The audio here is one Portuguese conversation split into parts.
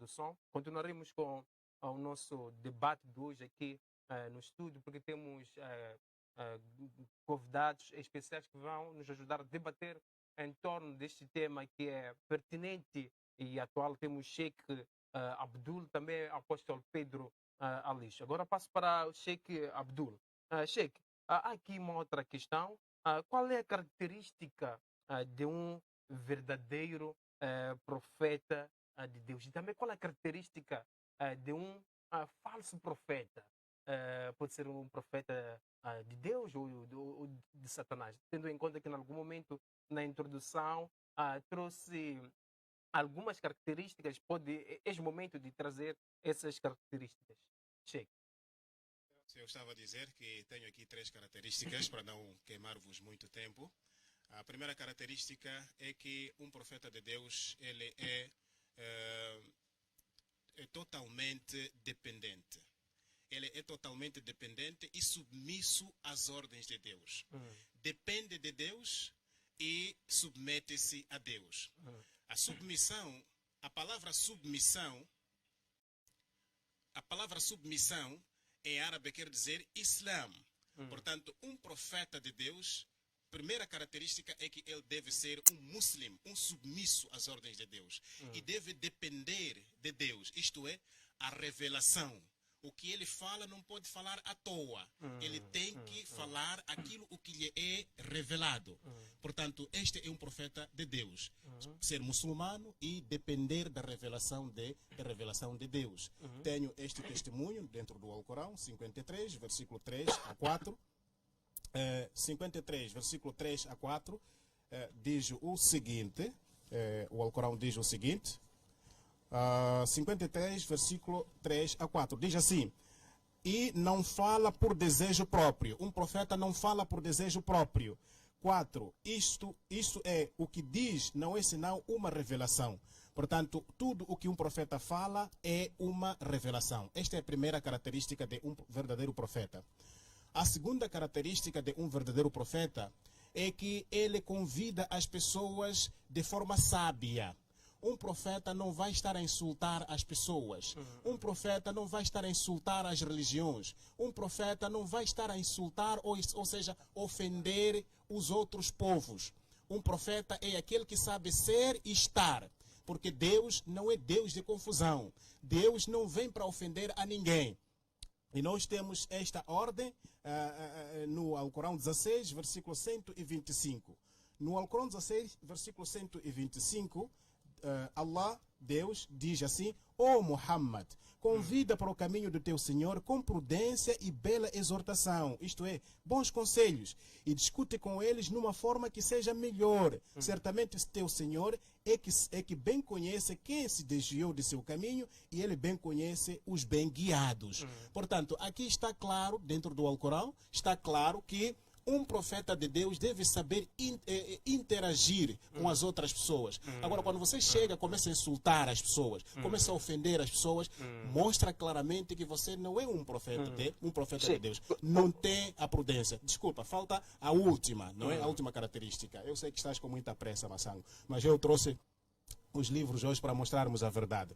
introdução. Continuaremos com o nosso debate de hoje aqui no estúdio, porque temos convidados especiais que vão nos ajudar a debater em torno deste tema que é pertinente e atual. Temos Sheikh Abdul, também apóstolo Pedro Alix. Agora passo para o Sheikh Abdul. Sheikh, há aqui uma outra questão. Qual é a característica de um verdadeiro profeta de Deus? E também qual é a característica de um falso profeta? Pode ser um profeta de Deus ou de Satanás? Tendo em conta que em algum momento na introdução trouxe algumas características, é o momento de trazer essas características. Sheikh. Eu estava a dizer que tenho aqui 3 características para não queimar-vos muito tempo. A primeira característica é que um profeta de Deus ele é totalmente dependente. Ele é totalmente dependente e submisso às ordens de Deus. Depende de Deus e submete-se a Deus. A submissão, a palavra submissão em árabe quer dizer Islã. Portanto, um profeta de Deus, primeira característica é que ele deve ser um muslim, um submisso às ordens de Deus. E deve depender de Deus, isto é, a revelação. O que ele fala não pode falar à toa. Ele tem que falar aquilo o que lhe é revelado. Portanto, este é um profeta de Deus. Ser muçulmano e depender da revelação de Deus. Tenho este testemunho dentro do Alcorão, 53, versículo 3 a 4. 53, versículo 3 a 4, diz o seguinte, o Alcorão diz o seguinte, 53, versículo 3 a 4, diz assim: e não fala por desejo próprio. Um profeta não fala por desejo próprio. 4. Isto é, o que diz não é senão uma revelação. Portanto, tudo o que um profeta fala é uma revelação. Esta é a primeira característica de um verdadeiro profeta. A segunda característica de um verdadeiro profeta é que ele convida as pessoas de forma sábia. Um profeta não vai estar a insultar as pessoas. Um profeta não vai estar a insultar as religiões. Um profeta não vai estar a insultar, ou seja, ofender os outros povos. Um profeta é aquele que sabe ser e estar. Porque Deus não é Deus de confusão. Deus não vem para ofender a ninguém. E nós temos esta ordem no Alcorão 16, versículo 125. No Alcorão 16, versículo 125, Allah, Deus, diz assim: ó Muhammad, convida para o caminho do teu Senhor com prudência e bela exortação, isto é, bons conselhos, e discute com eles numa forma que seja melhor. Certamente o teu Senhor é que bem conhece quem se desviou de seu caminho e ele bem conhece os bem guiados. Portanto, aqui está claro, dentro do Alcorão, está claro que um profeta de Deus deve saber interagir com as outras pessoas. Agora, quando você chega, começa a insultar as pessoas, começa a ofender as pessoas, mostra claramente que você não é um profeta de Deus. Não tem a prudência. Desculpa, falta a última, não é? A última característica. Eu sei que estás com muita pressa, Massango, mas eu trouxe os livros hoje para mostrarmos a verdade.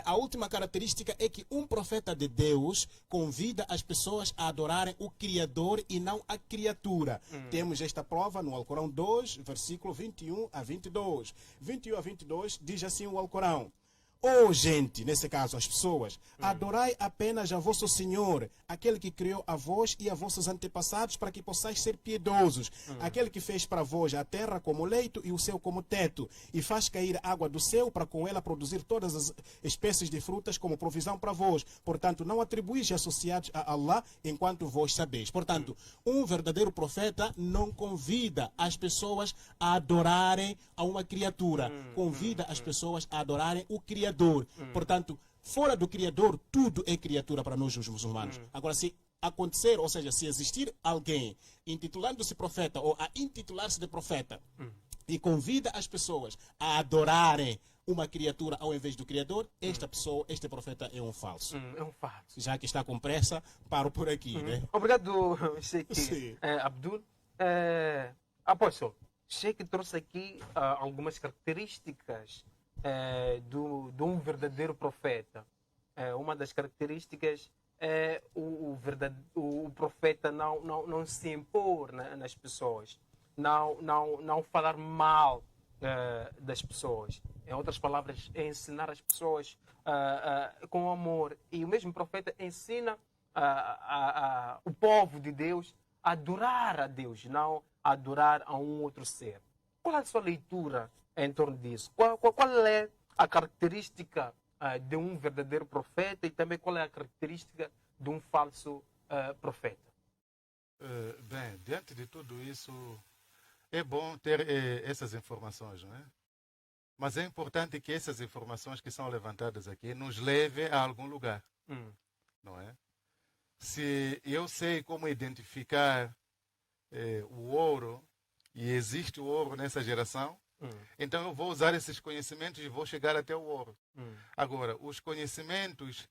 A última característica é que um profeta de Deus convida as pessoas a adorarem o Criador e não a criatura. Temos esta prova no Alcorão 2, versículo 21 a 22. 21 a 22 diz assim o Alcorão: ó gente, nesse caso as pessoas, adorai apenas a vosso Senhor, aquele que criou a vós e a vossos antepassados para que possais ser piedosos, aquele que fez para vós a terra como leito e o céu como teto, e faz cair água do céu para com ela produzir todas as espécies de frutas como provisão para vós. Portanto, não atribuís associados a Allah enquanto vós sabeis. Portanto, um verdadeiro profeta não convida as pessoas a adorarem a uma criatura, convida as pessoas a adorarem o Criador. Portanto, fora do Criador, tudo é criatura para nós os muçulmanos. Agora, se acontecer, ou seja, se existir alguém intitulando-se profeta ou a intitular-se de profeta e convida as pessoas a adorarem uma criatura ao invés do Criador, esta pessoa, este profeta é um falso. É um falso. Já que está com pressa, paro por aqui. Né? Obrigado, Sheikh Abdul. Apóstolo, Sheikh trouxe aqui algumas características de um verdadeiro profeta. Uma das características é o profeta não se impor nas pessoas, não falar mal das pessoas. Em outras palavras, é ensinar as pessoas com amor. E o mesmo profeta ensina o povo de Deus a adorar a Deus, não a adorar a um outro ser. Qual é a sua leitura em torno disso? Qual é a característica de um verdadeiro profeta e também qual é a característica de um falso profeta? Bem, diante de tudo isso, é bom ter essas informações, não é? Mas é importante que essas informações que são levantadas aqui nos levem a algum lugar, não é? Se eu sei como identificar o ouro, e existe o ouro nessa geração, então eu vou usar esses conhecimentos e vou chegar até o ouro. Agora, os conhecimentos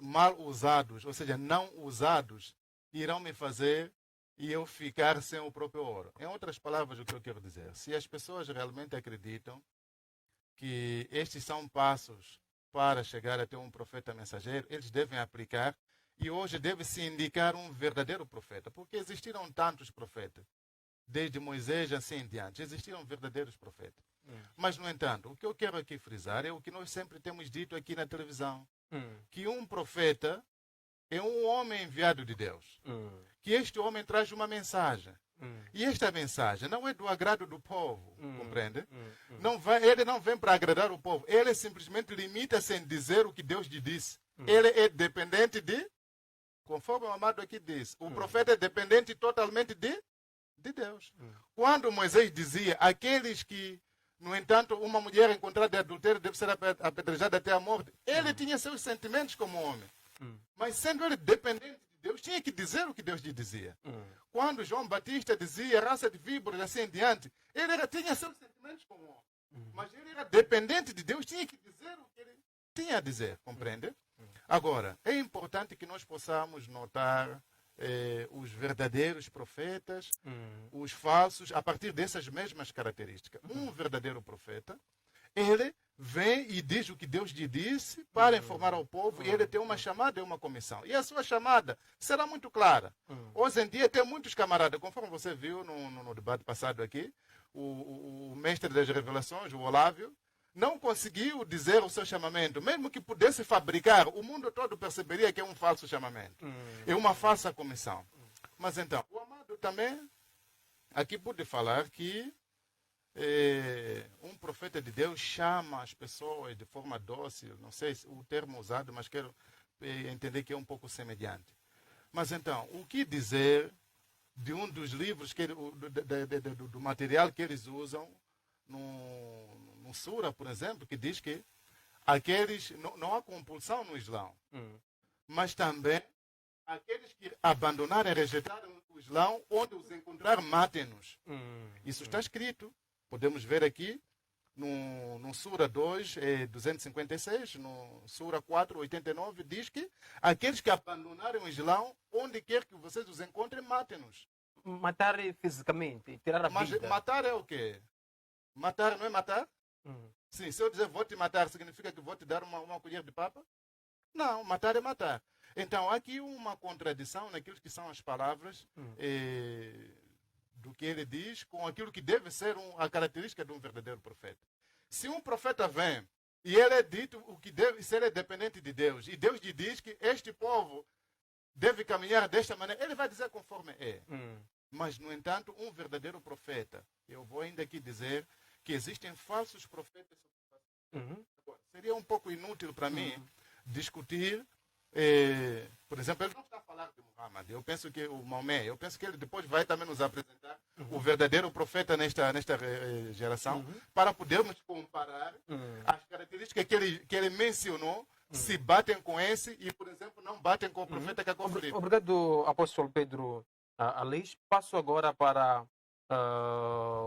mal usados, ou seja, não usados, irão me fazer e eu ficar sem o próprio ouro. Em outras palavras, o que eu quero dizer, se as pessoas realmente acreditam que estes são passos para chegar até um profeta mensageiro, eles devem aplicar e hoje deve-se indicar um verdadeiro profeta, porque existiram tantos profetas, desde Moisés assim em diante, existiram verdadeiros profetas. Mas, no entanto, o que eu quero aqui frisar é o que nós sempre temos dito aqui na televisão, que um profeta é um homem enviado de Deus, que este homem traz uma mensagem. E esta mensagem não é do agrado do povo, compreende? Ele não vem para agradar o povo, ele simplesmente limita-se em dizer o que Deus lhe disse. Ele é dependente de, conforme o amado aqui diz, o profeta é dependente totalmente de Deus. Quando Moisés dizia, aqueles que, no entanto, uma mulher encontrada de adultério deve ser apedrejada até a morte, ele tinha seus sentimentos como homem. Mas sendo ele dependente de Deus, tinha que dizer o que Deus lhe dizia. Quando João Batista dizia raça de víboras, assim em diante, ele tinha seus sentimentos como homem. Mas ele era dependente de Deus, tinha que dizer o que ele tinha a dizer, compreende? Agora, é importante que nós possamos notar os verdadeiros profetas, os falsos, a partir dessas mesmas características. Um verdadeiro profeta, ele vem e diz o que Deus lhe disse para informar ao povo e ele tem uma chamada e uma comissão. E a sua chamada será muito clara. Hoje em dia tem muitos camaradas, conforme você viu no debate passado aqui, o mestre das revelações, o Olávio, não conseguiu dizer o seu chamamento. Mesmo que pudesse fabricar, o mundo todo perceberia que é um falso chamamento. É uma falsa comissão. Mas então, o amado também aqui pode falar que um profeta de Deus chama as pessoas de forma dócil. Não sei o termo usado, mas quero entender que é um pouco semelhante. Mas então, o que dizer de um dos livros, do material que eles usam no Sura, por exemplo, que diz que aqueles, não há compulsão no Islão, mas também aqueles que abandonarem e rejeitaram o Islão, onde os encontrar, matem-nos. Isso está escrito. Podemos ver aqui no Sura 2, 256, no Sura 4, 89, diz que aqueles que abandonarem o Islão, onde quer que vocês os encontrem, matem-nos. Matar fisicamente, tirar a vida. Mas matar é o quê? Matar não é matar? Sim, se eu dizer vou te matar, significa que vou te dar uma colher de papa? Não, matar é matar. Então, há aqui uma contradição naquilo que são as palavras do que ele diz com aquilo que deve ser a característica de um verdadeiro profeta. Se um profeta vem e ele é dito o que deve, se ele é dependente de Deus, e Deus lhe diz que este povo deve caminhar desta maneira, ele vai dizer conforme é. Mas, no entanto, um verdadeiro profeta, eu vou ainda aqui dizer que existem falsos profetas. Seria um pouco inútil para mim discutir, por exemplo, ele não está a falar de Muhammad, eu penso que o Maomé, eu penso que ele depois vai também nos apresentar o verdadeiro profeta nesta geração, para podermos comparar as características que ele mencionou, se batem com esse e, por exemplo, não batem com o profeta que é conferido. Obrigado, apóstolo Pedro Aleix. Passo agora para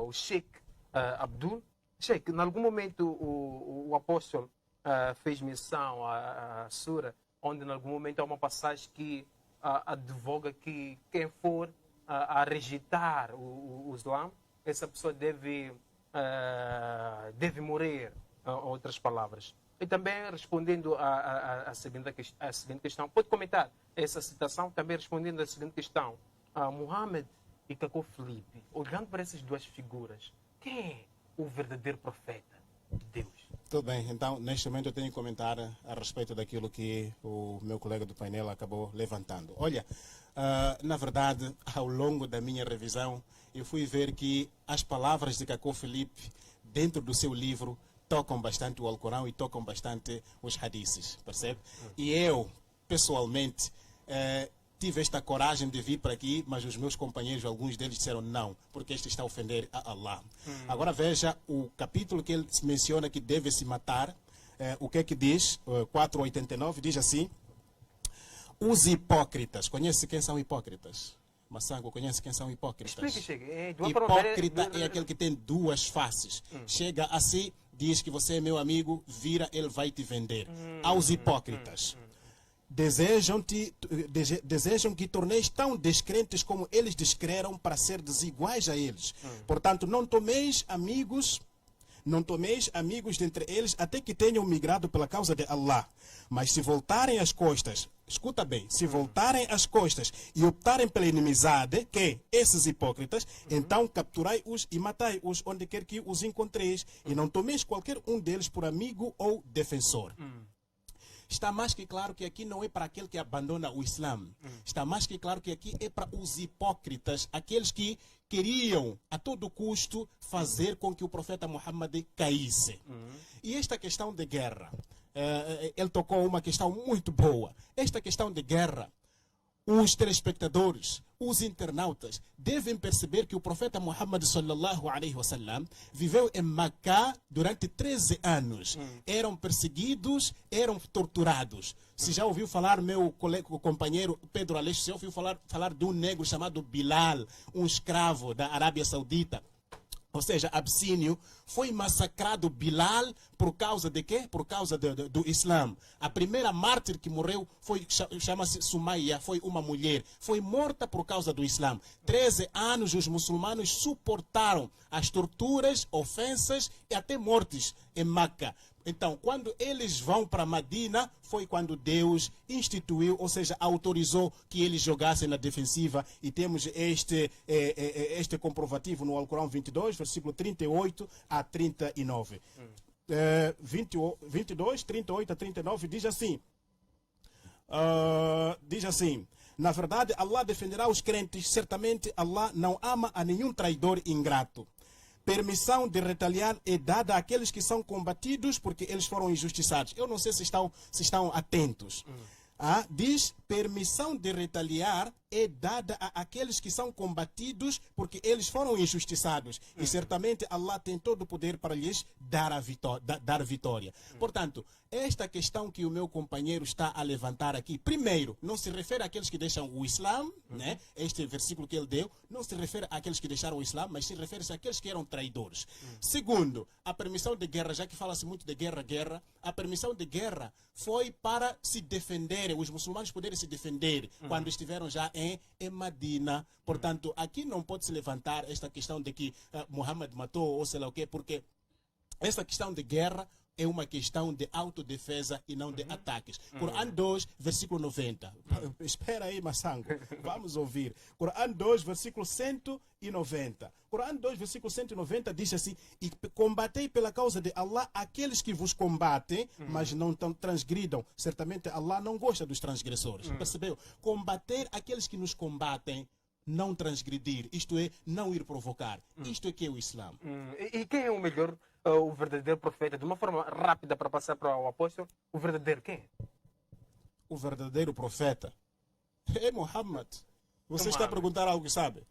o Sheikh Abdul. Sheikh, em algum momento o apóstolo fez menção à Sura, onde em algum momento há uma passagem que advoga que quem for a rejeitar o Islã, essa pessoa deve morrer outras palavras. E também respondendo à seguinte questão, pode comentar essa citação, também respondendo à seguinte questão. Muhammad e Cacó Filipe, olhando para essas duas figuras, quem é o verdadeiro profeta de Deus? Tudo bem, então neste momento eu tenho que comentar a respeito daquilo que o meu colega do painel acabou levantando. Olha, na verdade, ao longo da minha revisão, eu fui ver que as palavras de Cacó Filipe, dentro do seu livro, tocam bastante o Alcorão e tocam bastante os hadiths, percebe? E eu, pessoalmente, tive esta coragem de vir para aqui, mas os meus companheiros, alguns deles disseram não, porque este está a ofender a Allah. Agora veja o capítulo que ele menciona que deve se matar, o que é que diz? 4:89 diz assim: os hipócritas, conhece quem são hipócritas? Massango, conhece quem são hipócritas? Explique, chega. Hipócrita é aquele que tem duas faces. Chega assim, diz que você é meu amigo, vira, ele vai te vender. Aos hipócritas. Desejam que torneis tão descrentes como eles descreram para ser desiguais a eles. Portanto, não tomeis amigos dentre eles até que tenham migrado pela causa de Allah. Mas se voltarem as costas, escuta bem, se voltarem as costas e optarem pela inimizade, que esses hipócritas, então capturai-os e matai-os onde quer que os encontreis, e não tomeis qualquer um deles por amigo ou defensor. Está mais que claro que aqui não é para aquele que abandona o Islã. Está mais que claro que aqui é para os hipócritas, aqueles que queriam a todo custo fazer com que o profeta Muhammad caísse. E esta questão de guerra, ele tocou uma questão muito boa. Esta questão de guerra, os telespectadores, os internautas devem perceber que o profeta Muhammad sallallahu alaihi wasallam viveu em Macá durante 13 anos. Eram perseguidos, eram torturados. Se já ouviu falar, meu colega, companheiro Pedro Aleixo, se já ouviu falar de um negro chamado Bilal, um escravo da Arábia Saudita, ou seja, Absínio, foi massacrado Bilal por causa de quê? Por causa do Islã. A primeira mártir que morreu chama-se Sumaia, foi uma mulher. Foi morta por causa do Islã. 13 anos os muçulmanos suportaram as torturas, ofensas e até mortes em Meca. Então, quando eles vão para Medina, foi quando Deus instituiu, ou seja, autorizou que eles jogassem na defensiva. E temos este comprovativo no Alcorão 22, versículo 38 a 39. 22, 38 a 39 diz assim: na verdade, Allah defenderá os crentes. Certamente, Allah não ama a nenhum traidor ingrato. Permissão de retaliar é dada àqueles que são combatidos porque eles foram injustiçados. Eu não sei se estão atentos. Diz, permissão de retaliar é dada àqueles que são combatidos porque eles foram injustiçados. E certamente Allah tem todo o poder para lhes dar vitória. Portanto, esta questão que o meu companheiro está a levantar aqui, primeiro, não se refere àqueles que deixam o Islã, né? Este versículo que ele deu, não se refere àqueles que deixaram o Islã, mas se refere àqueles que eram traidores. Segundo, a permissão de guerra, já que fala-se muito de guerra, a permissão de guerra foi para se defender, os muçulmanos poderem se defender quando estiveram já em Medina. Portanto, aqui não pode se levantar esta questão de que Muhammad matou ou sei lá o quê, porque esta questão de guerra é uma questão de autodefesa e não de ataques. Corão 2, versículo 90. Espera aí, Massango. Vamos ouvir. Corão 2, versículo 190. Corão 2, versículo 190 diz assim: e combatei pela causa de Allah aqueles que vos combatem, mas não transgridam. Certamente Allah não gosta dos transgressores. Percebeu? Combater aqueles que nos combatem, não transgredir, isto é, não ir provocar. Isto é que é o Islã. E quem é o melhor, o verdadeiro profeta? De uma forma rápida para passar para o apóstolo, o verdadeiro quem é? O verdadeiro profeta é Muhammad. Você está a perguntar algo que sabe?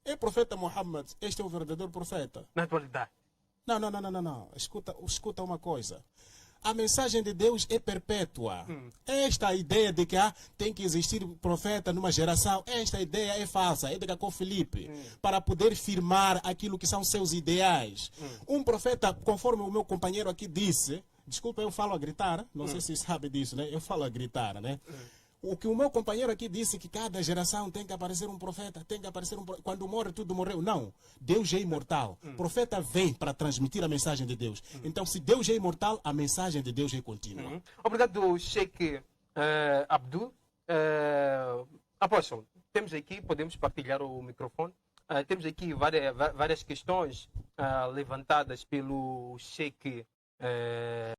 É o profeta Muhammad, este é o verdadeiro profeta. Na atualidade? Não. Escuta uma coisa. A mensagem de Deus é perpétua. Esta ideia de que tem que existir profeta numa geração, esta ideia é falsa, é de Cacó Filipe, para poder firmar aquilo que são seus ideais. Um profeta, conforme o meu companheiro aqui disse, desculpa, eu falo a gritar, não sei se sabe disso, né? Eu falo a gritar, né? O que o meu companheiro aqui disse, que cada geração tem que aparecer um profeta, tem que aparecer quando morre, tudo morreu. Não. Deus é imortal. O profeta vem para transmitir a mensagem de Deus. Então, se Deus é imortal, a mensagem de Deus é contínua. Obrigado, Sheikh Abdul. Apóstolo, temos aqui, podemos partilhar o microfone. Temos aqui várias questões levantadas pelo Sheikh